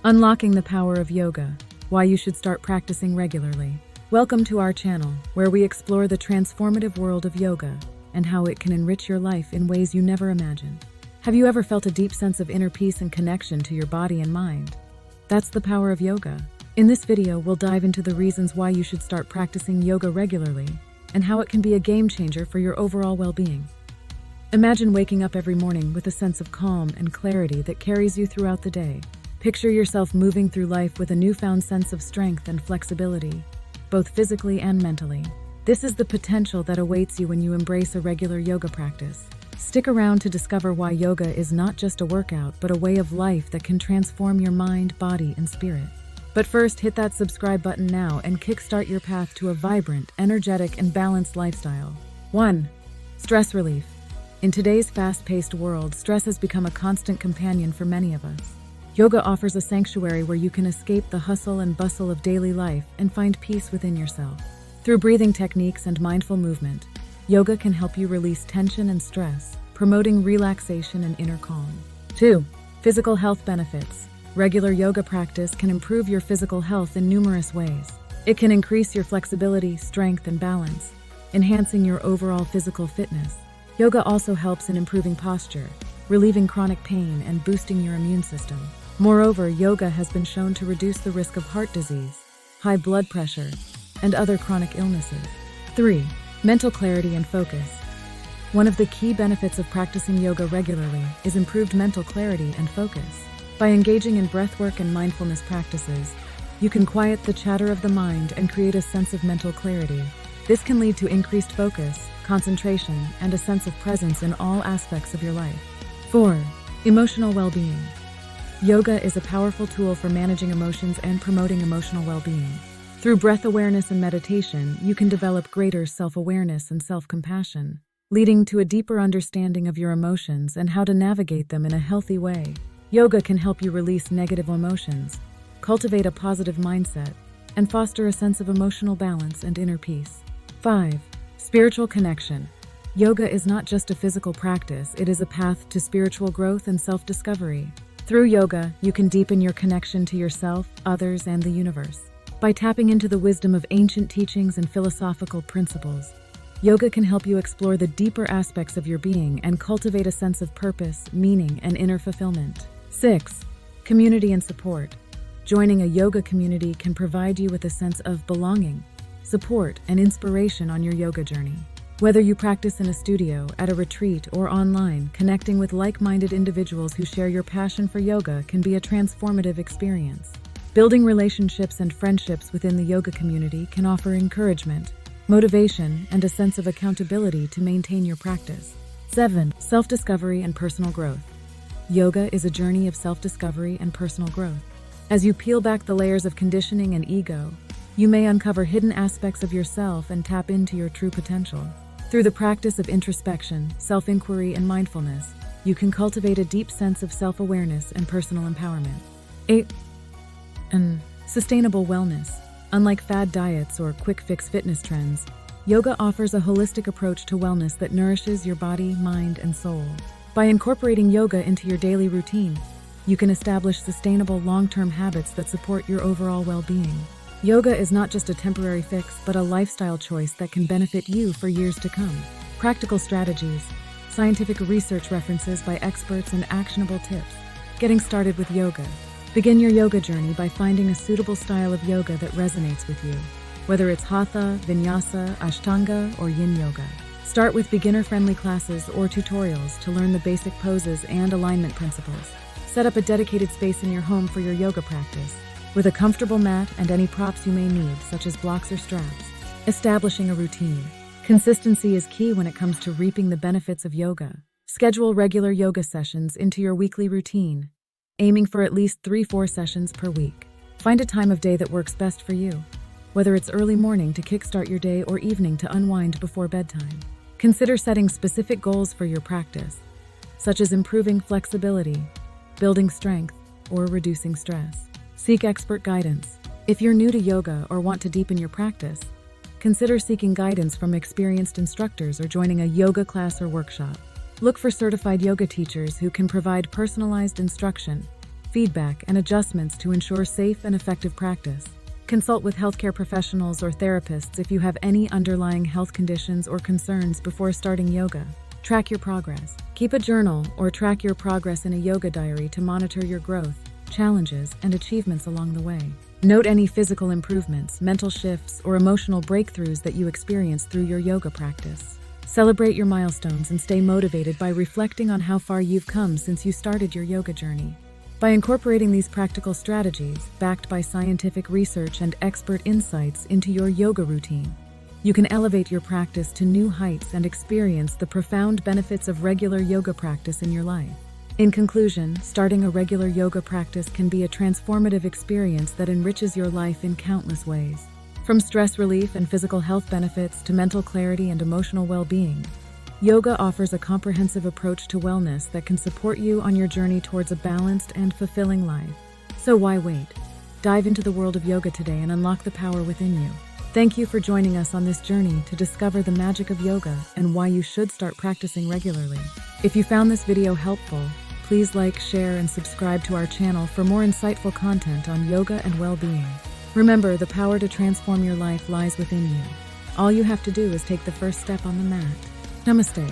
Unlocking the power of yoga, why you should start practicing regularly. Welcome to our channel, where we explore the transformative world of yoga and how it can enrich your life in ways you never imagined. Have you ever felt a deep sense of inner peace and connection to your body and mind? That's the power of yoga. In this video, we'll dive into the reasons why you should start practicing yoga regularly and how it can be a game changer for your overall well-being. Imagine waking up every morning with a sense of calm and clarity that carries you throughout the day. Picture yourself moving through life with a newfound sense of strength and flexibility, both physically and mentally. This is the potential that awaits you when you embrace a regular yoga practice. Stick around to discover why yoga is not just a workout, but a way of life that can transform your mind, body, and spirit. But first, hit that subscribe button now and kickstart your path to a vibrant, energetic, and balanced lifestyle. 1. Stress relief. In today's fast-paced world, stress has become a constant companion for many of us. Yoga offers a sanctuary where you can escape the hustle and bustle of daily life and find peace within yourself. Through breathing techniques and mindful movement, yoga can help you release tension and stress, promoting relaxation and inner calm. 2. Physical health benefits. Regular yoga practice can improve your physical health in numerous ways. It can increase your flexibility, strength, and balance, enhancing your overall physical fitness. Yoga also helps in improving posture, relieving chronic pain, and boosting your immune system. Moreover, yoga has been shown to reduce the risk of heart disease, high blood pressure, and other chronic illnesses. 3. Mental clarity and focus. One of the key benefits of practicing yoga regularly is improved mental clarity and focus. By engaging in breathwork and mindfulness practices, you can quiet the chatter of the mind and create a sense of mental clarity. This can lead to increased focus, concentration, and a sense of presence in all aspects of your life. 4. Emotional well-being. Yoga is a powerful tool for managing emotions and promoting emotional well-being. Through breath awareness and meditation, you can develop greater self-awareness and self-compassion, leading to a deeper understanding of your emotions and how to navigate them in a healthy way. Yoga can help you release negative emotions, cultivate a positive mindset, and foster a sense of emotional balance and inner peace. 5. Spiritual connection. Yoga is not just a physical practice, it is a path to spiritual growth and self-discovery. Through yoga, you can deepen your connection to yourself, others, and the universe. By tapping into the wisdom of ancient teachings and philosophical principles, yoga can help you explore the deeper aspects of your being and cultivate a sense of purpose, meaning, and inner fulfillment. 6. Community and support. Joining a yoga community can provide you with a sense of belonging, support, and inspiration on your yoga journey. Whether you practice in a studio, at a retreat, or online, connecting with like-minded individuals who share your passion for yoga can be a transformative experience. Building relationships and friendships within the yoga community can offer encouragement, motivation, and a sense of accountability to maintain your practice. 7. Self-discovery and personal growth. Yoga is a journey of self-discovery and personal growth. As you peel back the layers of conditioning and ego, you may uncover hidden aspects of yourself and tap into your true potential. Through the practice of introspection, self-inquiry, and mindfulness, you can cultivate a deep sense of self-awareness and personal empowerment. 8. Sustainable wellness. Unlike fad diets or quick-fix fitness trends, yoga offers a holistic approach to wellness that nourishes your body, mind, and soul. By incorporating yoga into your daily routine, you can establish sustainable long-term habits that support your overall well-being. Yoga is not just a temporary fix, but a lifestyle choice that can benefit you for years to come. Practical strategies, scientific research references by experts, and actionable tips. Getting started with yoga. Begin your yoga journey by finding a suitable style of yoga that resonates with you. Whether it's Hatha, Vinyasa, Ashtanga, or Yin Yoga. Start with beginner-friendly classes or tutorials to learn the basic poses and alignment principles. Set up a dedicated space in your home for your yoga practice, with a comfortable mat and any props you may need, such as blocks or straps. Establishing a routine. Consistency is key when it comes to reaping the benefits of yoga. Schedule regular yoga sessions into your weekly routine, aiming for at least 3-4 sessions per week. Find a time of day that works best for you, whether it's early morning to kickstart your day or evening to unwind before bedtime. Consider setting specific goals for your practice, such as improving flexibility, building strength, or reducing stress. Seek expert guidance. If you're new to yoga or want to deepen your practice, consider seeking guidance from experienced instructors or joining a yoga class or workshop. Look for certified yoga teachers who can provide personalized instruction feedback, and adjustments to ensure safe and effective practice. Consult with healthcare professionals or therapists if you have any underlying health conditions or concerns before starting yoga. Track your progress. Keep a journal or track your progress in a yoga diary to monitor your growth, challenges, and achievements along the way. Note any physical improvements, mental shifts, or emotional breakthroughs that you experience through your yoga practice. Celebrate your milestones and stay motivated by reflecting on how far you've come since you started your yoga journey. By incorporating these practical strategies, backed by scientific research and expert insights into your yoga routine, you can elevate your practice to new heights and experience the profound benefits of regular yoga practice in your life. In conclusion, starting a regular yoga practice can be a transformative experience that enriches your life in countless ways. From stress relief and physical health benefits to mental clarity and emotional well-being, yoga offers a comprehensive approach to wellness that can support you on your journey towards a balanced and fulfilling life. So why wait? Dive into the world of yoga today and unlock the power within you. Thank you for joining us on this journey to discover the magic of yoga and why you should start practicing regularly. If you found this video helpful, please like, share, and subscribe to our channel for more insightful content on yoga and well-being. Remember, the power to transform your life lies within you. All you have to do is take the first step on the mat. Namaste.